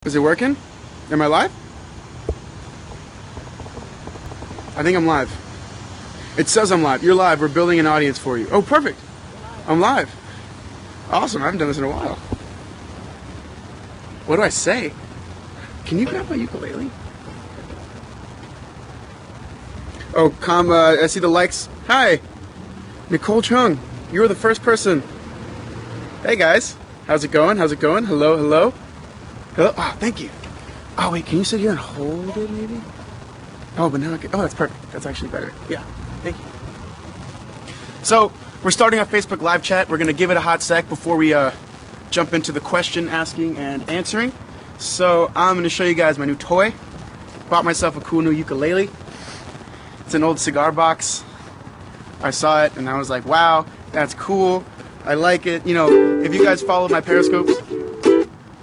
Is it working? Am I live? I think I'm live. It says I'm live. You're live. We're building an audience for you. Oh, perfect. I'm live. Awesome. I haven't done this in a while. What do I say? Can you grab my ukulele? Oh, I see the likes. Hi. Nicole Chung. You were the first person. Hey, guys. How's it going? How's it going? Hello, hello. Hello? Oh, thank you. Oh, wait, can you sit here and hold it, maybe? Oh, but now I can... Oh, that's perfect. That's actually better. Yeah, thank you. So, we're starting our Facebook live chat. We're going to give it a hot sec before we jump into the question asking and answering. So, I'm going to show you guys my new toy. Bought myself a cool new ukulele. It's an old cigar box. I saw it, and I was like, wow, that's cool. I like it. You know, if you guys followed my Periscopes,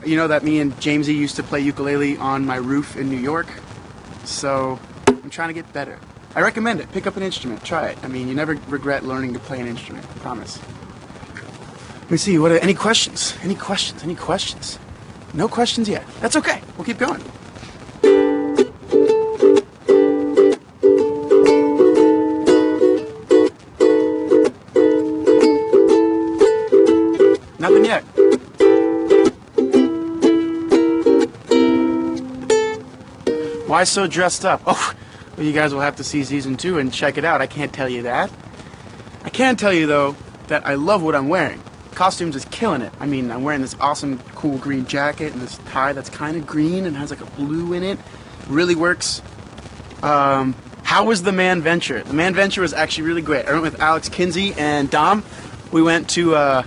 you know that me and Jamesy used to play ukulele on my roof in New York. So I'm trying to get better. I recommend it. Pick up an instrument. Try it. I mean, you never regret learning to play an instrument. I promise. Let me see. Any questions? Any questions? Any questions? No questions yet. That's okay. We'll keep going. Nothing yet. Why so dressed up? Oh, well, you guys will have to see season 2 and check it out. I can't tell you that. I can tell you, though, that I love what I'm wearing. Costumes is killing it. I mean, I'm wearing this awesome, cool green jacket and this tie that's kind of green and has like a blue in it. Really works. How was the Man Venture? The Man Venture was actually really great. I went with Alex Kinsey and Dom. We went to the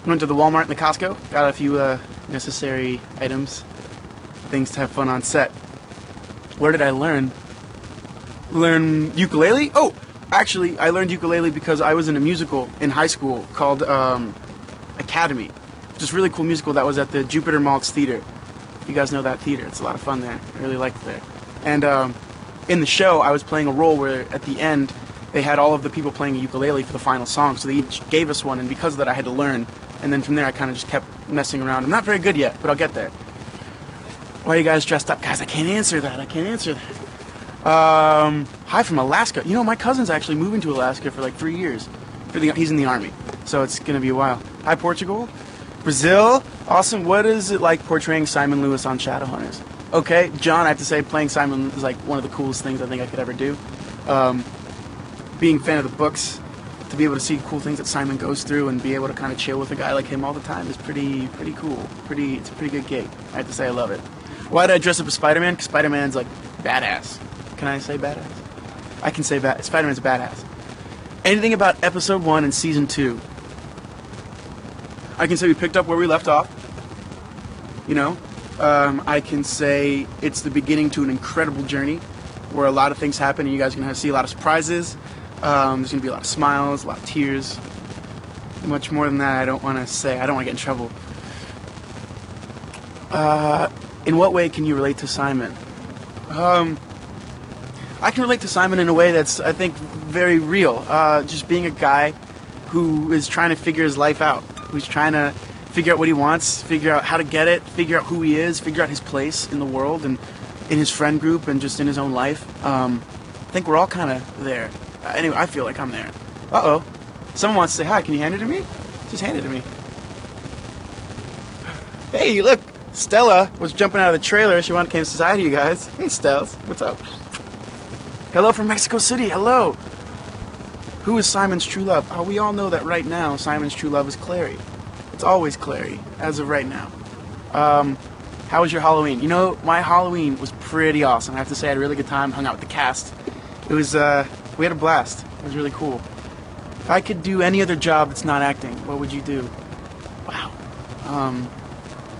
Walmart and the Costco. Got a few necessary items, things to have fun on set. Where did I learn? Learn ukulele? Oh, actually, I learned ukulele because I was in a musical in high school called Academy. Just really cool musical that was at the Jupiter Maltz Theater. You guys know that theater. It's a lot of fun there. I really liked it there. And in the show, I was playing a role where at the end, they had all of the people playing a ukulele for the final song. So they each gave us one, and because of that, I had to learn. And then from there, I kind of just kept messing around. I'm not very good yet, but I'll get there. Why are you guys dressed up? Guys, I can't answer that. I can't answer that. Hi from Alaska. You know, my cousin's actually moving to Alaska for like 3 years. He's in the Army, so it's going to be a while. Hi, Portugal. Brazil. Awesome. What is it like portraying Simon Lewis on Shadowhunters? Okay, John, I have to say playing Simon is like one of the coolest things I think I could ever do. Being a fan of the books, to be able to see cool things that Simon goes through and be able to kind of chill with a guy like him all the time is pretty cool. It's a pretty good gig. I have to say I love it. Why did I dress up as Spider-Man? Because Spider-Man's like badass. Can I say badass? I can say Spider-Man's badass. Anything about episode 1 and season 2? I can say we picked up where we left off. You know, I can say it's the beginning to an incredible journey where a lot of things happen and you guys are going to see a lot of surprises. There's going to be a lot of smiles, a lot of tears. Much more than that, I don't want to say. I don't want to get in trouble. In what way can you relate to Simon? I can relate to Simon in a way that's, I think, very real. Just being a guy who is trying to figure his life out. Who's trying to figure out what he wants, figure out how to get it, figure out who he is, figure out his place in the world and in his friend group and just in his own life. I think we're all kind of there. Anyway, I feel like I'm there. Uh-oh. Someone wants to say hi. Can you hand it to me? Just hand it to me. Hey, look. Stella was jumping out of the trailer. She came to say hi to you guys. Hey, Stells. What's up? Hello from Mexico City. Hello. Who is Simon's true love? Oh, we all know that right now Simon's true love is Clary. It's always Clary, as of right now. How was your Halloween? You know, my Halloween was pretty awesome. I have to say I had a really good time. Hung out with the cast. It was, we had a blast. It was really cool. If I could do any other job that's not acting, what would you do? Wow.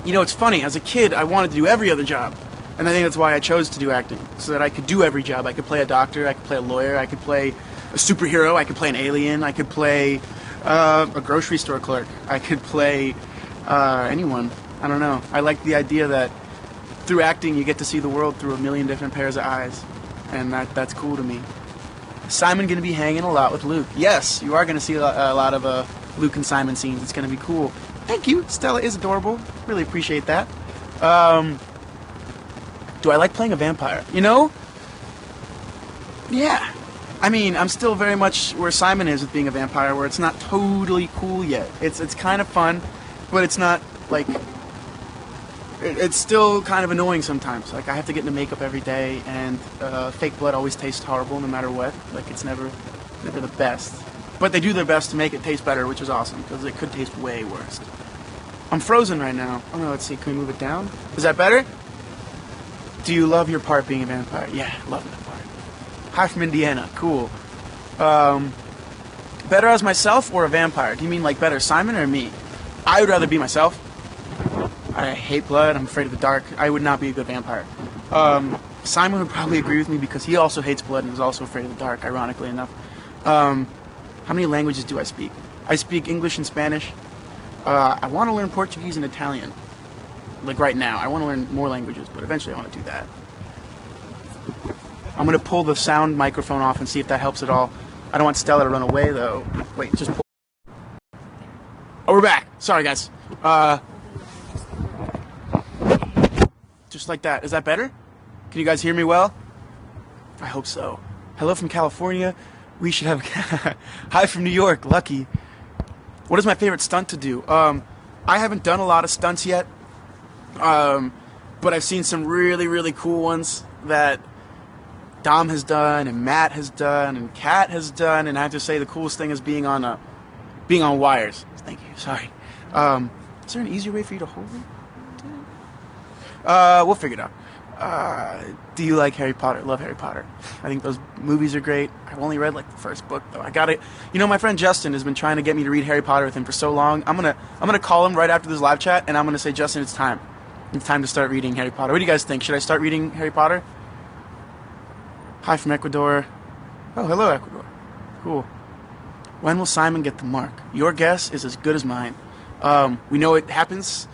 You know, it's funny. As a kid, I wanted to do every other job. And I think that's why I chose to do acting. So that I could do every job. I could play a doctor. I could play a lawyer. I could play a superhero. I could play an alien. I could play a grocery store clerk. I could play anyone. I don't know. I like the idea that through acting, you get to see the world through a million different pairs of eyes. And that's cool to me. Simon going to be hanging a lot with Luke. Yes, you are going to see a lot of Luke and Simon scenes. It's going to be cool. Thank you. Stella is adorable. Really appreciate that. Do I like playing a vampire? You know? Yeah. I mean, I'm still very much where Simon is with being a vampire, where it's not totally cool yet. It's kind of fun, but it's not, like... It's still kind of annoying sometimes. Like, I have to get into makeup every day, and fake blood always tastes horrible no matter what. Like, it's never the best. But they do their best to make it taste better, which is awesome, because it could taste way worse. I'm frozen right now. Oh no, let's see, can we move it down? Is that better? Do you love your part being a vampire? Yeah, love that part. Hi from Indiana, cool. Better as myself or a vampire? Do you mean like better Simon or me? I would rather be myself. I hate blood, I'm afraid of the dark. I would not be a good vampire. Simon would probably agree with me because he also hates blood and is also afraid of the dark, ironically enough. How many languages do I speak? I speak English and Spanish. I want to learn Portuguese and Italian. Like right now. I want to learn more languages, but eventually I want to do that. I'm going to pull the sound microphone off and see if that helps at all. I don't want Stella to run away, though. Wait, just pull. Oh, we're back. Sorry, guys. Just like that. Is that better? Can you guys hear me well? I hope so. Hello from California. We should have... Hi from New York. Lucky. What is my favorite stunt to do? I haven't done a lot of stunts yet. But I've seen some really, really cool ones that Dom has done, and Matt has done, and Kat has done, and I have to say the coolest thing is being on wires. Thank you. Sorry. Is there an easier way for you to hold it? We'll figure it out. Do you like Harry Potter? Love Harry Potter. I think those movies are great. I've only read like the first book though. I got it. You know, my friend Justin has been trying to get me to read Harry Potter with him for so long. I'm gonna call him right after this live chat, and I'm gonna say, Justin, it's time. It's time to start reading Harry Potter. What do you guys think? Should I start reading Harry Potter? Hi from Ecuador. Oh, hello, Ecuador. Cool. When will Simon get the mark? Your guess is as good as mine. We know it happens,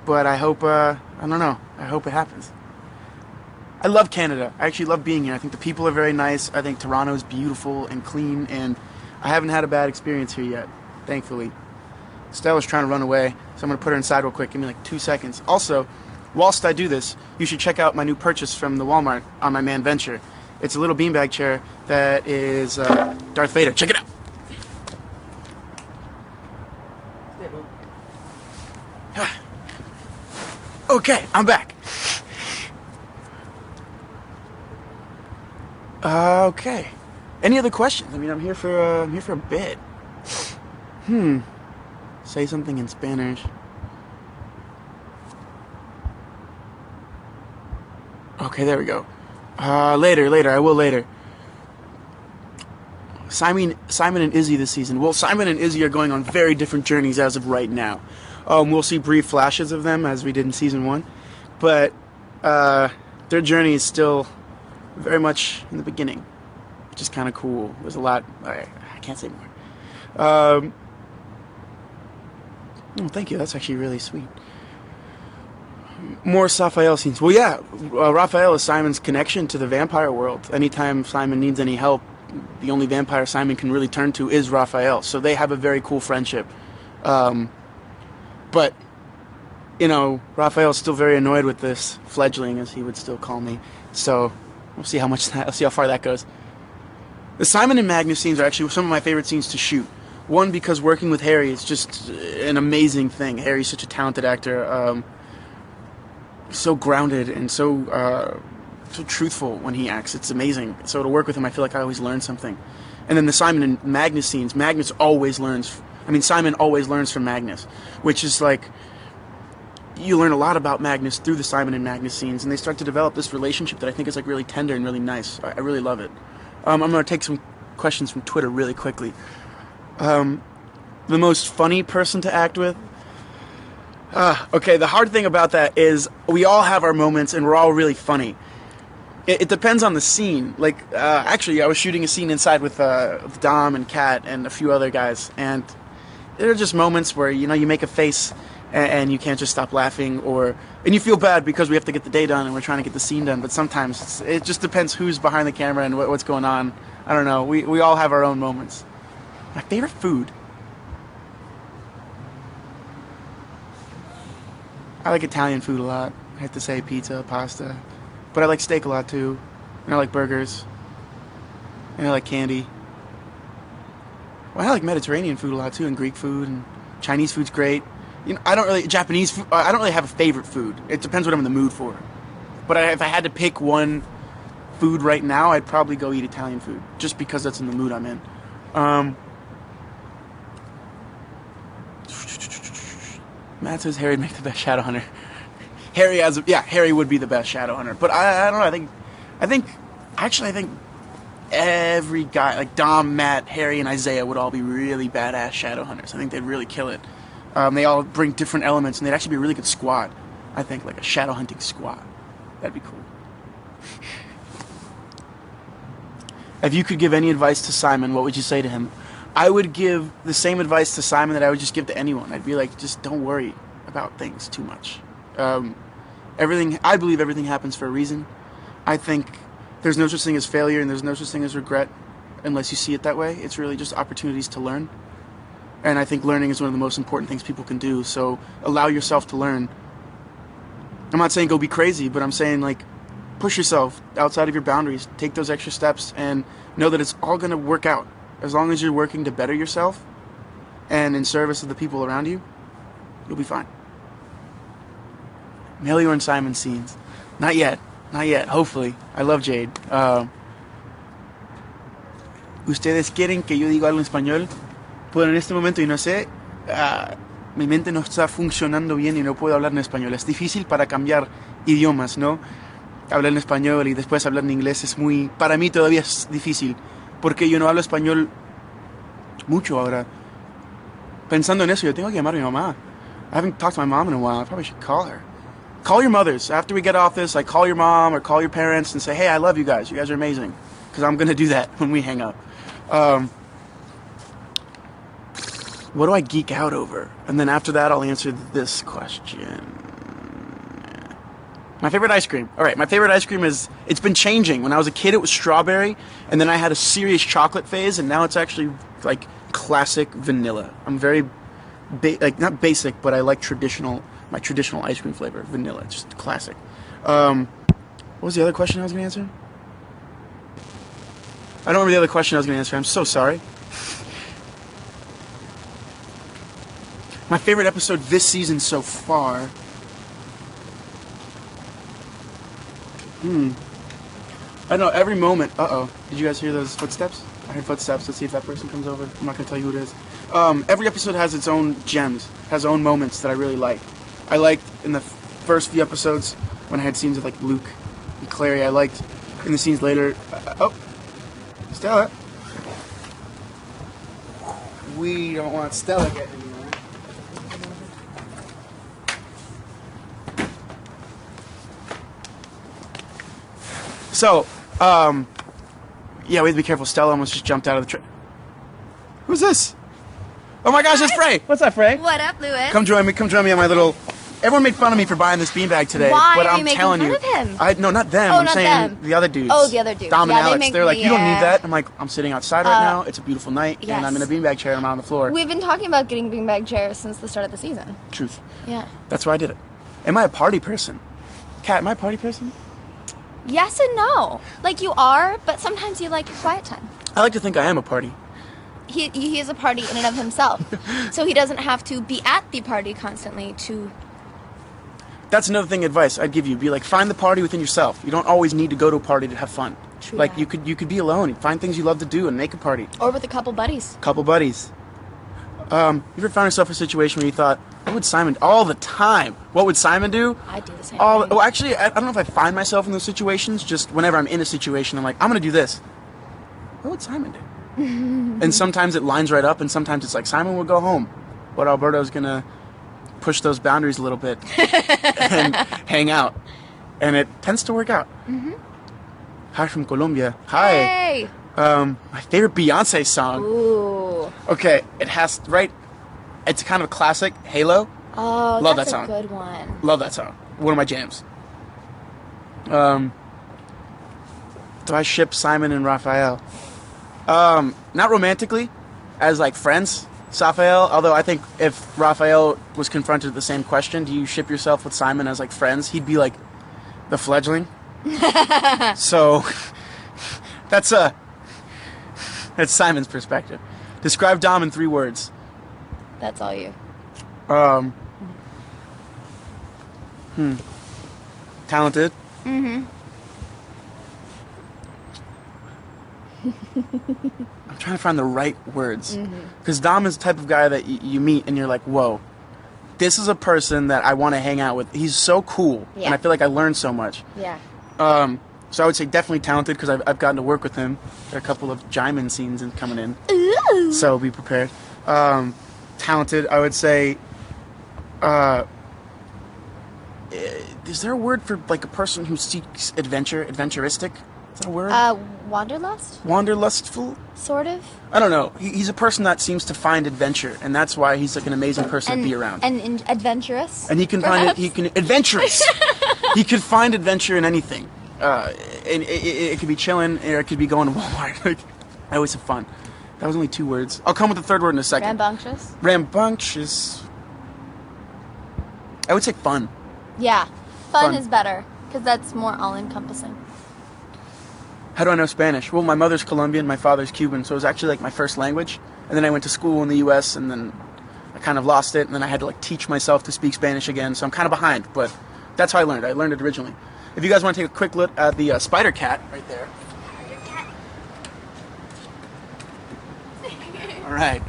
but I hope, I don't know. I hope it happens. I love Canada. I actually love being here. I think the people are very nice. I think Toronto is beautiful and clean, and I haven't had a bad experience here yet, thankfully. Stella's trying to run away, so I'm going to put her inside real quick. Give me like 2 seconds. Also, whilst I do this, you should check out my new purchase from the Walmart on my man Venture. It's a little beanbag chair that is Darth Vader. Check it out. Okay, I'm back. Okay. Any other questions? I mean, I'm here for a bit. Say something in Spanish. Okay, there we go. Later. I will later. Simon and Izzy this season. Well, Simon and Izzy are going on very different journeys as of right now. We'll see brief flashes of them as we did in season 1, but their journey is still very much in the beginning, which is kind of cool. There's a lot. I can't say more. Oh, thank you. That's actually really sweet. More Raphael scenes. Well, yeah, Raphael is Simon's connection to the vampire world. Anytime Simon needs any help, the only vampire Simon can really turn to is Raphael. So they have a very cool friendship. But, you know, Raphael's still very annoyed with this fledgling, as he would still call me. So we'll see how far that goes. The Simon and Magnus scenes are actually some of my favorite scenes to shoot. One, because working with Harry is just an amazing thing. Harry's such a talented actor. So grounded and so truthful when he acts. It's amazing. So to work with him, I feel like I always learn something. And then the Simon and Magnus scenes, Simon always learns from Magnus, which is like, you learn a lot about Magnus through the Simon and Magnus scenes, and they start to develop this relationship that I think is like really tender and really nice. I really love it. I'm going to take some questions from Twitter really quickly. The most funny person to act with? Okay, the hard thing about that is we all have our moments and we're all really funny. It depends on the scene. Like, actually, I was shooting a scene inside with Dom and Kat and a few other guys, and there are just moments where, you know, you make a face and you can't just stop laughing, and you feel bad because we have to get the day done and we're trying to get the scene done, but sometimes it just depends who's behind the camera and what's going on. I don't know. We all have our own moments. My favorite food? I like Italian food a lot. I have to say pizza, pasta. But I like steak a lot too. And I like burgers. And I like candy. Well, I like Mediterranean food a lot too, and Greek food, and Chinese food's great. You know, I don't really Japanese food. I don't really have a favorite food. It depends what I'm in the mood for. But if I had to pick one food right now, I'd probably go eat Italian food, just because that's in the mood I'm in. Matt says Harry'd make the best shadow hunter. Harry would be the best shadow hunter. But I don't know. I think every guy, like Dom, Matt, Harry, and Isaiah, would all be really badass shadow hunters. I think they'd really kill it. They all bring different elements, and they'd actually be a really good squad. I think, like a shadow hunting squad. That'd be cool. If you could give any advice to Simon, what would you say to him? I would give the same advice to Simon that I would just give to anyone. I'd be like, just don't worry about things too much. I believe everything happens for a reason. I think there's no such thing as failure, and there's no such thing as regret unless you see it that way. It's really just opportunities to learn. And I think learning is one of the most important things people can do. So allow yourself to learn. I'm not saying go be crazy, but I'm saying, like, push yourself outside of your boundaries. Take those extra steps and know that it's all going to work out. As long as you're working to better yourself and in service of the people around you, you'll be fine. Melio and Simon scenes. Not yet. Hopefully. I love Jade. ¿Ustedes quieren que yo diga algo en español? Bueno, en este momento, y no sé, mi mente no está funcionando bien y no puedo hablar en español. Es difícil para cambiar idiomas, ¿no? Hablar en español y después hablar en inglés es para mí todavía es difícil, porque yo no hablo español mucho ahora. Pensando en eso, yo tengo que llamar a mi mamá. I haven't talked to my mom in a while. I probably should call her. Call your mothers. After we get off this, like, call your mom or call your parents and say, hey, I love you guys. You guys are amazing. Because I'm going to do that when we hang up. What do I geek out over? And then after that, I'll answer this question. My favorite ice cream. All right, my favorite ice cream it's been changing. When I was a kid, it was strawberry, and then I had a serious chocolate phase, and now it's actually, like, classic vanilla. I'm very, not basic, but I like my traditional ice cream flavor, vanilla. It's just classic. What was the other question I was going to answer? I don't remember the other question I was going to answer. I'm so sorry. My favorite episode this season so far. I know, every moment. Uh-oh. Did you guys hear those footsteps? I heard footsteps. Let's see if that person comes over. I'm not going to tell you who it is. Every episode has its own gems, has own moments that I really like. I liked in the first few episodes when I had scenes with, like, Luke and Clary. I liked in the scenes later. Stella. We don't want Stella getting anywhere. So, yeah, we have to be careful. Stella almost just jumped out of the train. Who's this? Oh my gosh, it's Frey. What's up, Frey? What up, Louis? Come join me on my little... Everyone made fun of me for buying this beanbag today. Why but are I'm you making telling fun you, of him? No, not them. Oh, I'm not saying them. the other dudes. Oh, the other dudes. Dom and Yeah, they Alex. make They're like, me, you don't need that. I'm like, I'm sitting outside right now. It's a beautiful night, yes. and I'm in a beanbag chair. I'm out on the floor. We've been talking about getting beanbag chairs since the start of the season. Truth. Yeah. That's why I did it. Am I a party person? Kat, am I a party person? Yes and no. Like, you are, but sometimes you like your quiet time. I like to think I am a party. He is a party in and of himself. So he doesn't have to be at the party constantly to... That's another thing advice I'd give you. Be like, find the party within yourself. You don't always need to go to a party to have fun. True like, that. you could be alone. Find things you love to do and make a party. Or with a couple buddies. Couple buddies. You ever found yourself in a situation where you thought, what would Simon... All the time. What would Simon do? I do the same thing. Well, actually, I don't know if I find myself in those situations. Just whenever I'm in a situation, I'm like, I'm going to do this. What would Simon do? And sometimes it lines right up, and sometimes it's like, Simon will go home. But Alberto's going to push those boundaries a little bit and hang out. And it tends to work out. Mm-hmm. Hi from Colombia. Hi. Hey! My favorite Beyonce song. Ooh. Okay, it has, right? It's kind of a classic, Halo. Oh, Love that's that song. a good one. Love that song. One of my jams. Do I ship Simon and Raphael? Not romantically, as like friends. Raphael, although I think if Raphael was confronted with the same question, do you ship yourself with Simon as like friends, he'd be like the fledgling. So that's Simon's perspective. Describe Dom in 3 words. That's all you. Talented. Mm-hmm. I'm trying to find the right words. Because Dom is the type of guy that you meet and you're like, whoa, this is a person that I want to hang out with. He's so cool. Yeah. And I feel like I learned so much. Yeah. So I would say definitely talented because I've gotten to work with him. There are a couple of Jaimin scenes coming in. Ooh. So be prepared. Talented, I would say. Is there a word for like a person who seeks adventure? Adventuristic? Is that a word? Wanderlust? Wanderlustful? Sort of. I don't know. He's a person that seems to find adventure, and that's why he's like an amazing person to be around. And adventurous. And he can find it. He can adventurous. He could find adventure in anything. And it could be chilling, or it could be going to Walmart. Like, I always have fun. That was only 2 words. I'll come with the 3rd word in a second. Rambunctious? Rambunctious. I would say fun. Yeah. Fun Fun. is better, because that's more all-encompassing. How do I know Spanish? Well, my mother's Colombian, my father's Cuban, so it was actually like my first language. And then I went to school in the U.S., and then I kind of lost it, and then I had to like teach myself to speak Spanish again, so I'm kind of behind, but that's how I learned. I learned it originally. If you guys want to take a quick look at the spider cat right there. All right.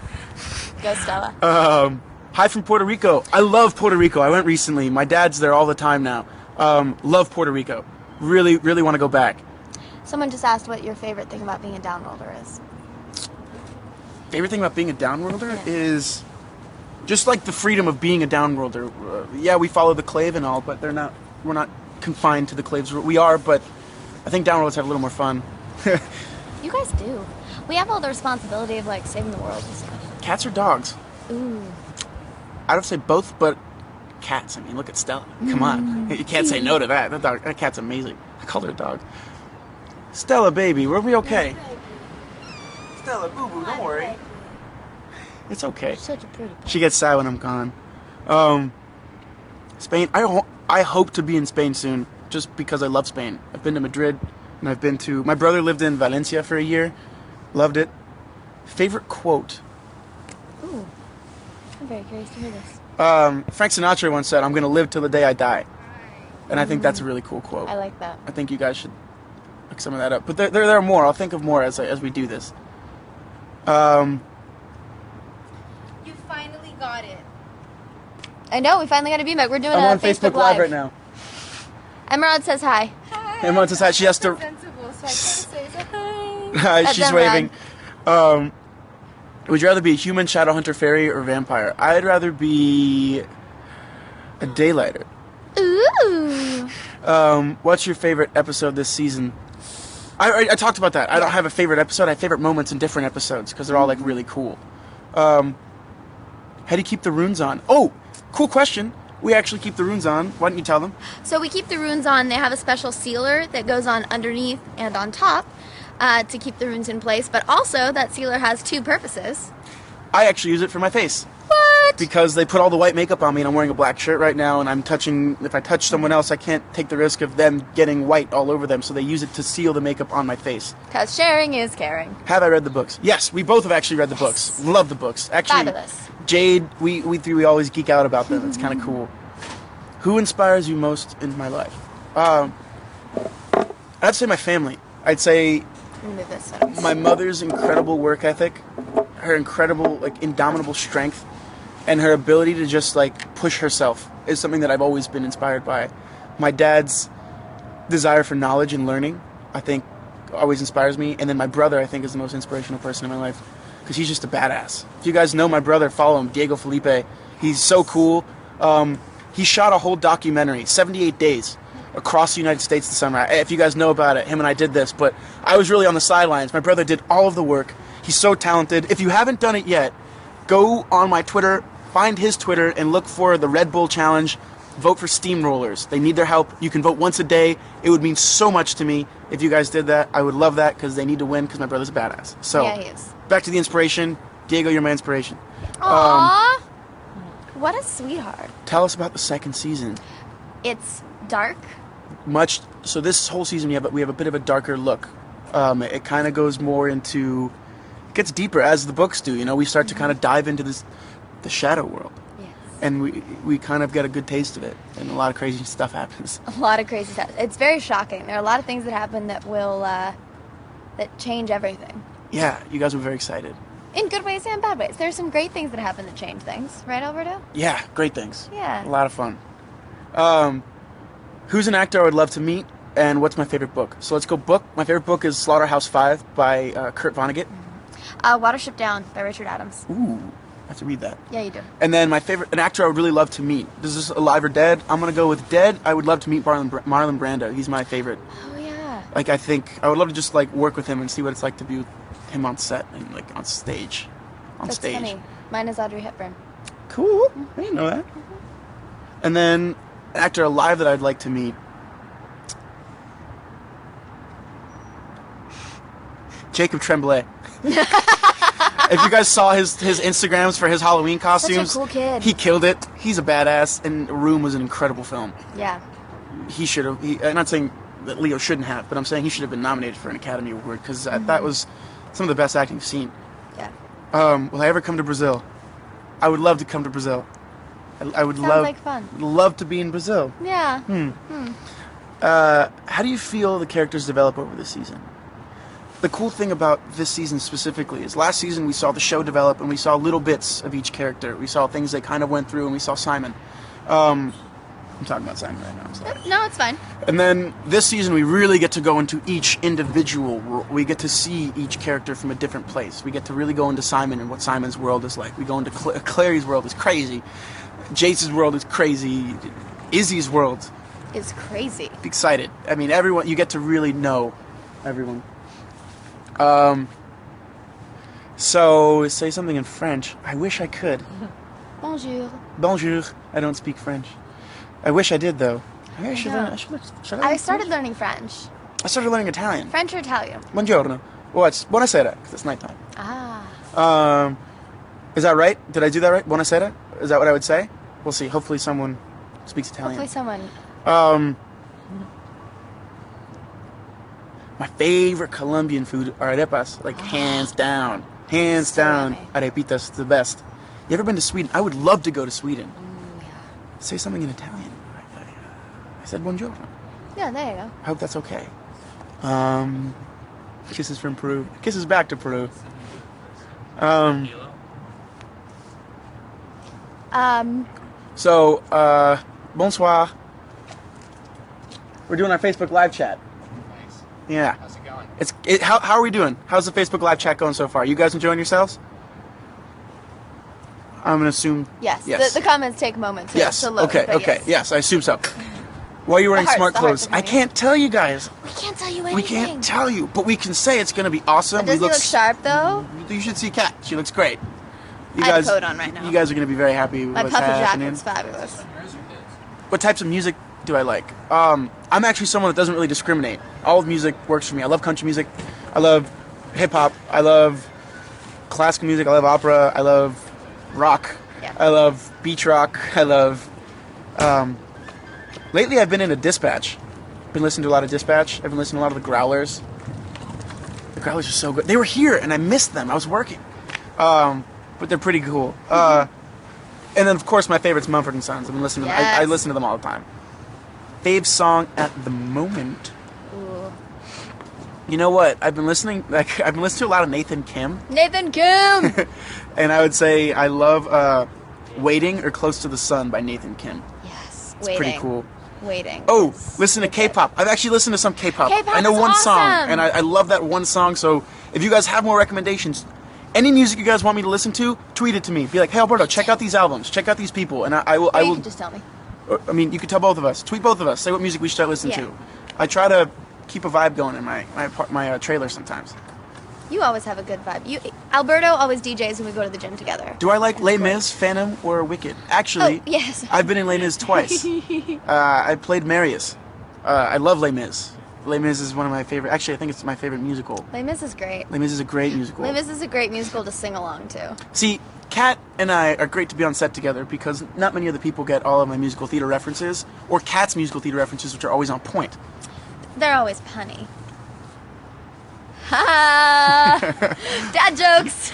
Go, Stella. Hi from Puerto Rico. I love Puerto Rico. I went recently. My dad's there all the time now. Love Puerto Rico. Really, really want to go back. Someone just asked what your favorite thing about being a downworlder is. Favorite thing about being a downworlder Yeah. is just like the freedom of being a downworlder. Yeah, we follow the clave and all, but we're not confined to the claves. We are, but I think downworlders have a little more fun. You guys do. We have all the responsibility of like saving the world and stuff. Cats or dogs? Ooh. I would say both, but cats. I mean, look at Stella. Come on. You can't say no to that. That cat's amazing. I called her a dog. Stella, baby, we'll be okay. Stella, boo-boo, don't worry. It's okay. Such a pretty. She gets sad when I'm gone. Spain, I hope to be in Spain soon, just because I love Spain. I've been to Madrid, and I've been to... My brother lived in Valencia for a year. Loved it. Favorite quote? Ooh. I'm very curious to hear this. Frank Sinatra once said, "I'm going to live till the day I die." And I think that's a really cool quote. I like that. I think you guys should look some of that up. But there are more. I'll think of more as we do this. You finally got it. I know, we finally got a beam back. We're doing I'm a on Facebook Live right now. Emerald says hi. Hi. Emma says hi. She has to... Sensible, so I couldn't say hi. Hi, That's she's Emerald. waving. Would you rather be a human, shadow hunter, fairy, or vampire? I'd rather be a daylighter. Ooh. What's your favorite episode this season? I talked about that. I don't have a favorite episode. I have favorite moments in different episodes because they're all like really cool. How do you keep the runes on? Oh, cool question. We actually keep the runes on. Why don't you tell them? So we keep the runes on. They have a special sealer that goes on underneath and on top to keep the runes in place. But also, that sealer has 2 purposes. I actually use it for my face. What? Because they put all the white makeup on me and I'm wearing a black shirt right now and if I touch someone else, I can't take the risk of them getting white all over them, so they use it to seal the makeup on my face. Because sharing is caring. Have I read the books? Yes, we both have actually read the books. Love the books. Actually, Fabulous. Jade, we three, we always geek out about them. It's kind of cool. Who inspires you most in my life? I'd say my family. I'd say Let me move this so I don't- my mother's incredible work ethic, her incredible, like, indomitable strength, and her ability to just, like, push herself is something that I've always been inspired by. My dad's desire for knowledge and learning, I think, always inspires me. And then my brother, I think, is the most inspirational person in my life because he's just a badass. If you guys know my brother, follow him, Diego Felipe. He's so cool. He shot a whole documentary, 78 days, across the United States this summer. If you guys know about it, him and I did this, but I was really on the sidelines. My brother did all of the work. He's so talented. If you haven't done it yet, go on my Twitter, find his Twitter, and look for the Red Bull Challenge. Vote for Steamrollers. They need their help. You can vote once a day. It would mean so much to me if you guys did that. I would love that because they need to win because my brother's a badass. So, Yeah, he is. back to the inspiration. Diego, you're my inspiration. Aww. What a sweetheart. Tell us about the second season. It's dark. So this whole season we have a bit of a darker look. It kind of goes more into, it gets deeper as the books do. You know, we start to kind of dive into the shadow world. Yes. And we kind of get a good taste of it, and a lot of crazy stuff happens. A lot of crazy stuff. It's very shocking. There are a lot of things that happen that will that change everything. Yeah, you guys were very excited. In good ways and bad ways. There's some great things that happen that change things, right, Alberto? Yeah, great things. Yeah. A lot of fun. Who's an actor I would love to meet, and what's my favorite book? So let's go book. My favorite book is Slaughterhouse-Five by Kurt Vonnegut. Watership Down by Richard Adams. Ooh, I have to read that. Yeah, you do. And then an actor I would really love to meet. Is this alive or dead? I'm going to go with dead. I would love to meet Marlon Brando. He's my favorite. Oh, yeah. Like, I think I would love to just, like, work with him and see what it's like to be with him on set and, like, on stage. That's funny. Mine is Audrey Hepburn. Cool. I didn't know that. And then an actor alive that I'd like to meet. Jacob Tremblay. If you guys saw his Instagrams for his Halloween costumes, Such a cool kid. He killed it. He's a badass, and Room was an incredible film. Yeah. He should have. I'm not saying that Leo shouldn't have, but I'm saying he should have been nominated for an Academy Award because that was some of the best acting you've seen. Yeah. Will I ever come to Brazil? I would love to come to Brazil. I would Sounds love like fun. love to be in Brazil. Yeah. How do you feel the characters develop over the season? The cool thing about this season specifically is last season we saw the show develop and we saw little bits of each character. We saw things they kind of went through and we saw Simon. I'm talking about Simon right now, I'm sorry. No, it's fine. And then this season we really get to go into each individual world. We get to see each character from a different place. We get to really go into Simon and what Simon's world is like. We go into Clary's world is crazy. Jace's world is crazy. Izzy's world. It's crazy. Excited. I mean, everyone, you get to really know everyone. So, say something in French. I wish I could. Bonjour. Bonjour. I don't speak French. I wish I did, though. Maybe I should know. learn. Should I I learn started French? learning French. I started learning Italian. French or Italian? Buongiorno. Well, it's buonasera, because it's nighttime. Ah. Is that right? Did I do that right? Buonasera? Is that what I would say? We'll see. Hopefully someone speaks Italian. Hopefully someone. My favorite Colombian food are arepas, like hands down. Hands So down. yummy. Arepitas, the best. You ever been to Sweden? I would love to go to Sweden. Ooh, yeah. Say something in Italian. I said buongiorno. Yeah, there you go. I hope that's okay. Kisses from Peru. Kisses back to Peru. So, bonsoir. We're doing our Facebook live chat. Nice. Yeah. How's it going? How are we doing? How's the Facebook live chat going so far? You guys enjoying yourselves? I'm gonna assume. Yes. Yes. The comments take a moment to, Yes. to load. Okay. but Okay. Yes. Yes, I assume so. Why are you wearing hearts- smart the hearts clothes? are I coming. can't tell you guys. We can't tell you anything. We can't tell you, but we can say it's gonna be awesome. Does he look sharp though? You should see Kat. She looks great. You I have a guys, coat on right now. You guys are gonna be very happy with My what's puffer happening. jacket's fabulous. What types of music do I like? I'm actually someone that doesn't really discriminate. All of music works for me. I love country music. I love hip hop. I love classical music. I love opera. I love rock. Yeah. I love beach rock. I love. Lately, I've been into Dispatch. Been listening to a lot of Dispatch. I've been listening to a lot of the Growlers. The Growlers are so good. They were here, and I missed them. I was working. But they're pretty cool. And then, of course, my favorite's Mumford and Sons. I've been listening to them. I Yes. listen to them all the time. Fave song at the moment. Ooh. You know what? I've been listening to a lot of Nathan Kim, Nathan Kim. and I would say I love "Waiting" or "Close to the Sun" by Nathan Kim. Yes. It's Waiting. pretty cool. Waiting. Oh, listen to K-pop. I've actually listened to some K-pop. K-pop I know is one song, awesome. and I love that one song. So if you guys have more recommendations, any music you guys want me to listen to, tweet it to me. Be like, hey Alberto, check out these albums, check out these people, and I will. Or I you will. can just tell me. I mean, you could tell both of us. Tweet both of us. Say what music we should start listening Yeah. to. I try to keep a vibe going in my trailer sometimes. You always have a good vibe. Alberto always DJs when we go to the gym together. Do I like Les Mis, Phantom, or Wicked? Actually, Oh, yes. I've been in Les Mis twice. I played Marius. I love Les Mis. Les Mis is one of my favorite. Actually, I think it's my favorite musical. Les Mis is great. Les Mis is a great musical. Les Mis is a great musical to sing along to. See, Kat and I are great to be on set together because not many other people get all of my musical theater references or Kat's musical theater references, which are always on point. They're always punny. Ha! Dad jokes.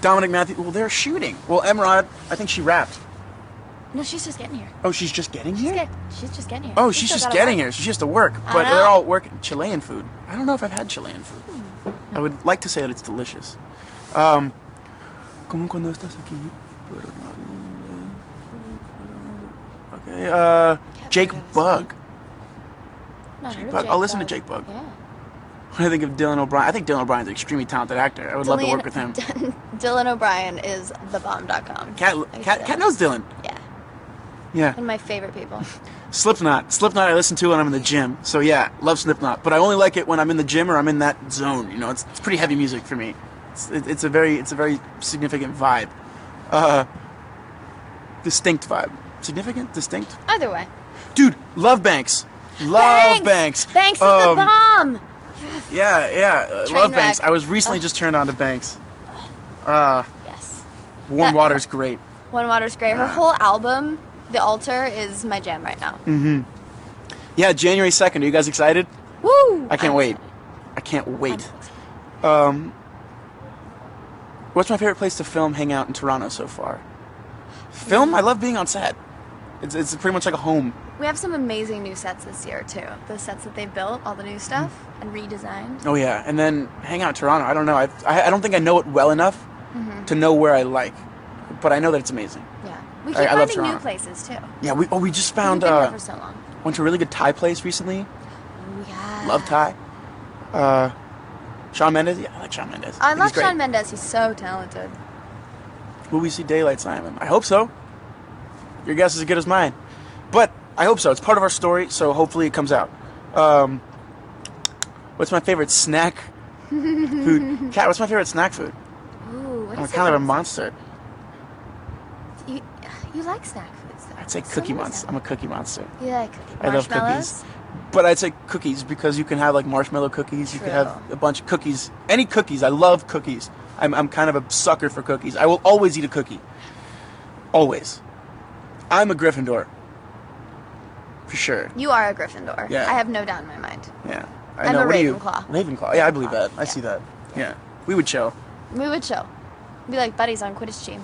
Dominic Matthew. Well, they're shooting. Well, Emerald, I think she rapped. No, she's just getting here. Oh, she's just getting here? She's just getting here. Oh, she's just getting here. She has to work. But they're all working. Chilean food. I don't know if I've had Chilean food. I would like to say that it's delicious. Como cuando estás aquí. Okay, Jake Bug. Jake Bug. I'll listen to Jake Bug. Yeah. What do I think of Dylan O'Brien? I think Dylan O'Brien's an extremely talented actor. I would love to work with him. Dylan O'Brien is thebomb.com. Kat knows Dylan. Yeah. Yeah. One of my favorite people. Slipknot I listen to when I'm in the gym. So yeah, love Slipknot. But I only like it when I'm in the gym or I'm in that zone. You know, it's pretty heavy music for me. It's a very significant vibe. Distinct vibe. Significant? Distinct? Either way. Dude, love Banks. Love Banks. Banks is the bomb. Yeah. Love Banks. I was recently just turned on to Banks. Yes. Warm Water's great. Warm Water's great. Her whole album, The Altar, is my jam right now. Mm-hmm. Yeah, January 2nd. Are you guys excited? Woo! I can't wait. I can't wait. What's my favorite place to film, hang out in Toronto so far? Film? I love being on set. It's pretty much like a home. We have some amazing new sets this year, too. The sets that they've built, all the new stuff, and redesigned. Oh, yeah. And then hang out in Toronto. I don't know. I don't think I know it well enough to know where I like. But I know that it's amazing. Yeah. We keep finding new places, too. Yeah, we just found... We've been there for so long. Went to a really good Thai place recently. Oh, yeah. Love Thai. Shawn Mendes? Yeah, I like Shawn Mendes. I love Shawn Mendes. He's so talented. Will we see Daylight Simon? I hope so. Your guess is as good as mine. But I hope so. It's part of our story, so hopefully it comes out. What's my favorite snack food? Kat, what's my favorite snack food? Ooh, what I'm is kind it? of a monster. You like snack foods, though. I'd say Cookie Monster. I'm a Cookie Monster. You like cookies? I love cookies. But I'd say cookies because you can have like marshmallow cookies. You can have a bunch of cookies. Any cookies. I love cookies. I'm kind of a sucker for cookies. I will always eat a cookie. Always. I'm a Gryffindor. For sure. You are a Gryffindor. Yeah. I have no doubt in my mind. Yeah. I'm a Ravenclaw. Ravenclaw. Yeah, I believe that. I see that. Yeah. We would chill. We would chill. Be like buddies on Quidditch team.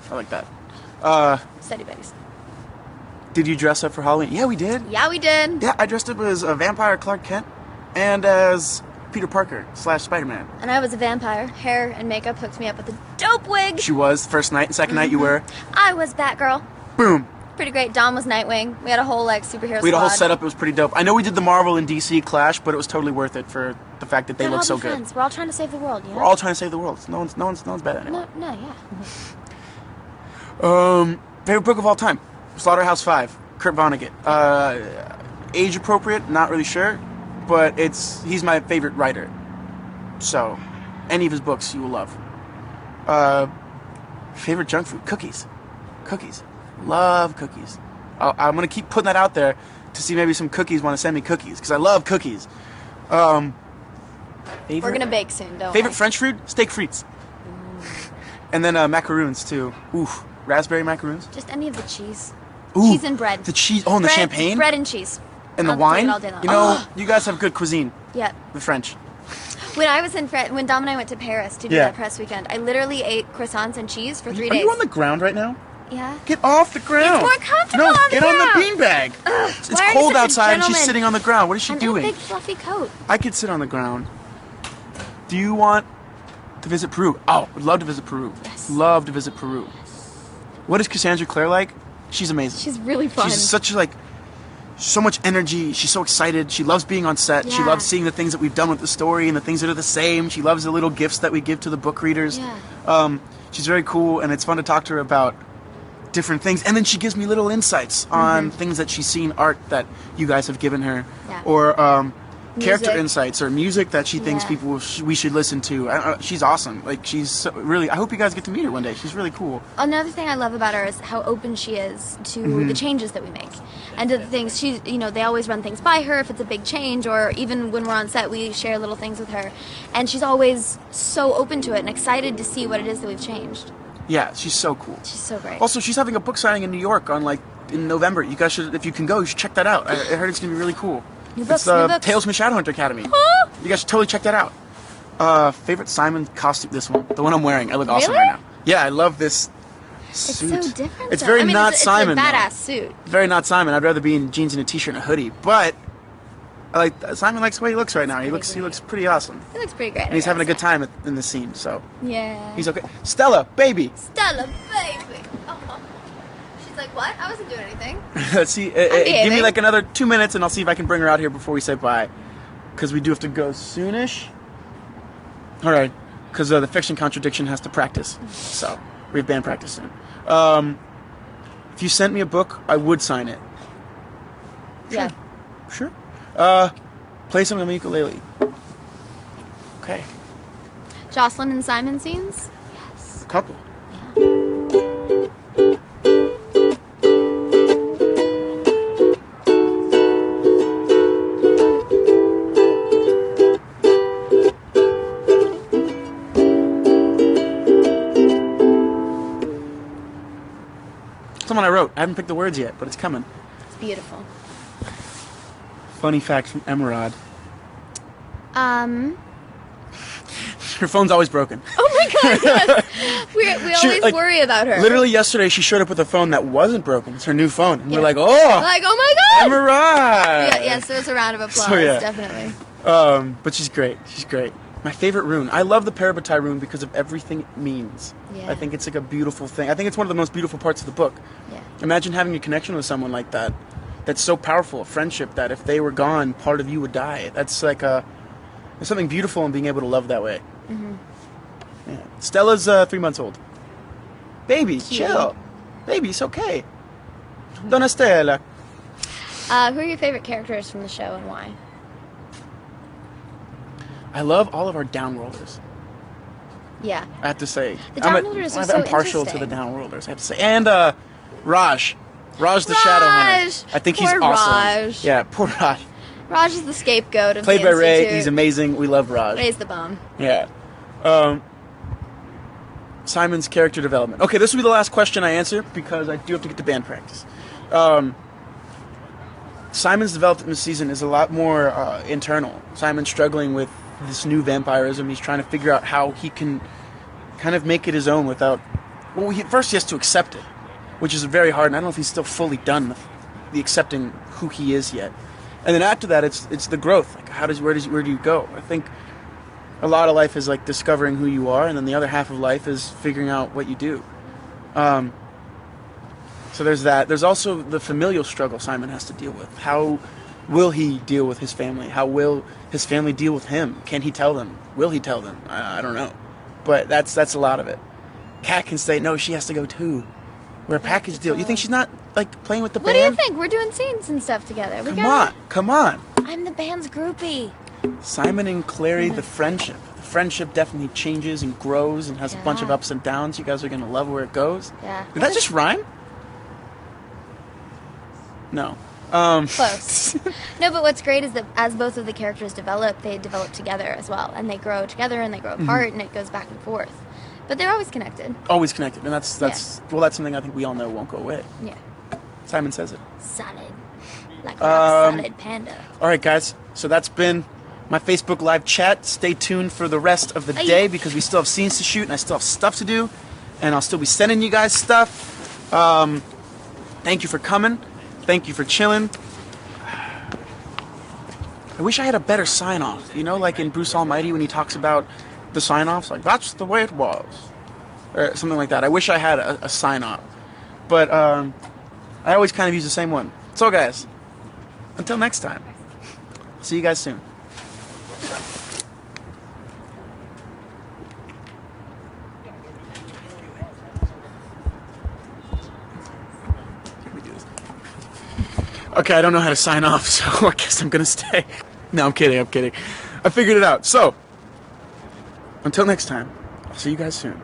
I like that. Steady buddies. Did you dress up for Halloween? Yeah, we did. Yeah, we did. Yeah, I dressed up as a vampire Clark Kent and as Peter Parker / Spider-Man. And I was a vampire. Hair and makeup hooked me up with a dope wig. She was. First night and second night you were. I was Batgirl. Boom. Pretty great. Dom was Nightwing. We had a whole superhero We had a whole squad. setup. It was pretty dope. I know we did the Marvel and DC clash, but it was totally worth it for the fact that they look so good. Friends. We're all trying to save the world, you know? We're all trying to save the world. No one's bad anymore. No, yeah. Favorite book of all time? Slaughterhouse 5. Kurt Vonnegut. Age appropriate? Not really sure, but he's my favorite writer. So, any of his books you will love. Favorite junk food? Cookies. Cookies. Love cookies. I'm gonna keep putting that out there to see maybe some cookies want to send me cookies because I love cookies. We're gonna bake soon, don't Favorite we? French food? Steak frites. And then macaroons too. Oof, raspberry macaroons. Just any of the cheese. Ooh, Cheese and bread. The cheese. Oh, and the champagne. Bread and cheese. And the I'll wine. take it all day long. You know, you guys have good cuisine. Yeah. The French. When I was when Dom and I went to Paris to do Yeah. that press weekend, I literally ate croissants and cheese for 3 Are days. you on the ground right now? Yeah. Get off the ground. It's more comfortable No, on the get on the ground. beanbag. It's Why are you cold such a outside and she's gentleman? sitting on the ground. What is she I'm doing? in a big fluffy coat. I could sit on the ground. Do you want to visit Peru? Oh, would love to visit Peru. Yes. Love to visit Peru. What is Cassandra Clare like? She's amazing. She's really fun. She's such so much energy. She's so excited. She loves being on set. She Yeah. loves seeing the things that we've done with the story and the things that are the same. She loves the little gifts that we give to the book readers. Yeah. She's very cool, and it's fun to talk to her about different things. And then she gives me little insights on things that she's seen, art that you guys have given her. Yeah. Or character Music. insights or music that she thinks Yeah. we should listen to. She's awesome. Like she's really. I hope you guys get to meet her one day. She's really cool. Another thing I love about her is how open she is to the changes that we make, and to the things she's. They always run things by her if it's a big change, or even when we're on set, we share little things with her, and she's always so open to it and excited to see what it is that we've changed. Yeah, she's so cool. She's so great. Also, she's having a book signing in New York in November. You guys should, if you can go, you should check that out. I heard it's gonna be really cool. New books, It's new books. Tales from the Shadowhunter Academy. You guys should totally check that out. Favorite Simon costume? This one, the one I'm wearing. I look awesome Really? right now. Yeah, I love this It's suit. so different. It's though. very I mean, not Simon. It's a though. badass suit. Very not Simon. I'd rather be in jeans and a t-shirt and a hoodie. But Simon likes the way he looks right now. He looks pretty awesome. It looks pretty great. And he's having a good time in the scene. So Yeah. he's okay. Stella, baby. Stella, baby. Oh. She's like, what? I wasn't doing anything. Let's see. Give behaving. me like another 2 minutes, and I'll see if I can bring her out here before we say bye. Because we do have to go soonish. All right. Because the fiction contradiction has to practice. So we have band practice soon. If you sent me a book, I would sign it. Yeah. Sure. Play something on the ukulele. Okay. Jocelyn and Simon scenes? Yes. A couple. Someone I wrote. I haven't picked the words yet, but it's coming. It's beautiful. Funny fact from Emerald. Oh Her phone's always broken. my god, yes. We always like, worry about her. Literally yesterday, she showed up with a phone that wasn't broken. It's her new phone. And we're Yeah. like, oh, Like, oh my god! Emerald! Yeah, yes, there's a round of applause, So, yeah. definitely. But she's great. She's great. My favorite rune. I love the Parabatai rune because of everything it means. Yeah. I think it's like a beautiful thing. I think it's one of the most beautiful parts of the book. Yeah. Imagine having a connection with someone like that. That's so powerful, a friendship that if they were gone, part of you would die. That's like there's something beautiful in being able to love that way. Mm-hmm. Yeah. Stella's 3 months old. Baby, Cute. chill. Baby, it's okay. Donna Stella. Who are your favorite characters from the show and why? I love all of our downworlders. Yeah. I have to say. The downworlders are so I'm partial to interesting. the downworlders, I have to say. And Raj. Raj the Shadowhunter. I think he's Poor awesome. Raj. Yeah, poor Raj. Raj is the scapegoat of Played the by Ray. Institute. He's amazing. We love Raj. Ray's the bomb. Yeah. Simon's character development. Okay, this will be the last question I answer because I do have to get to band practice. Simon's development this season is a lot more internal. Simon's struggling with this new vampirism. He's trying to figure out how he can kind of make it his own without... Well, first he has to accept it, which is very hard, and I don't know if he's still fully done with the accepting who he is yet. And then after that, it's the growth. Like, where do you go? I think a lot of life is like discovering who you are, and then the other half of life is figuring out what you do. So there's that. There's also the familial struggle Simon has to deal with. How will he deal with his family? How will his family deal with him? Can he tell them? Will he tell them? I don't know. But that's a lot of it. Kat can say, no, she has to go too. We're a package deal. You think she's not, like, playing with the What do you band? think? We're doing scenes and stuff together. Come on. I'm the band's groupie. Simon and Clary, the friendship. The friendship definitely changes and grows and has a bunch of Yeah. ups and downs. You guys are going to love where it goes. Yeah. Did that just rhyme? No. Close. No, but what's great is that as both of the characters develop, they develop together as well. And they grow together and they grow apart and it goes back and forth. But they're always connected. Always connected. And that's something I think we all know won't go away. Yeah. Simon says it. Solid. Like rock solid panda. All right, guys. So that's been my Facebook Live chat. Stay tuned for the rest of the day because we still have scenes to shoot and I still have stuff to do. And I'll still be sending you guys stuff. Thank you for coming. Thank you for chilling. I wish I had a better sign-off. You know, like in Bruce Almighty when he talks about the sign-offs. Like, that's the way it was. Or something like that. I wish I had a sign-off. But I always kind of use the same one. So, guys, until next time. See you guys soon. Okay, I don't know how to sign off, so I guess I'm gonna stay. No, I'm kidding. I figured it out. So, until next time, I'll see you guys soon.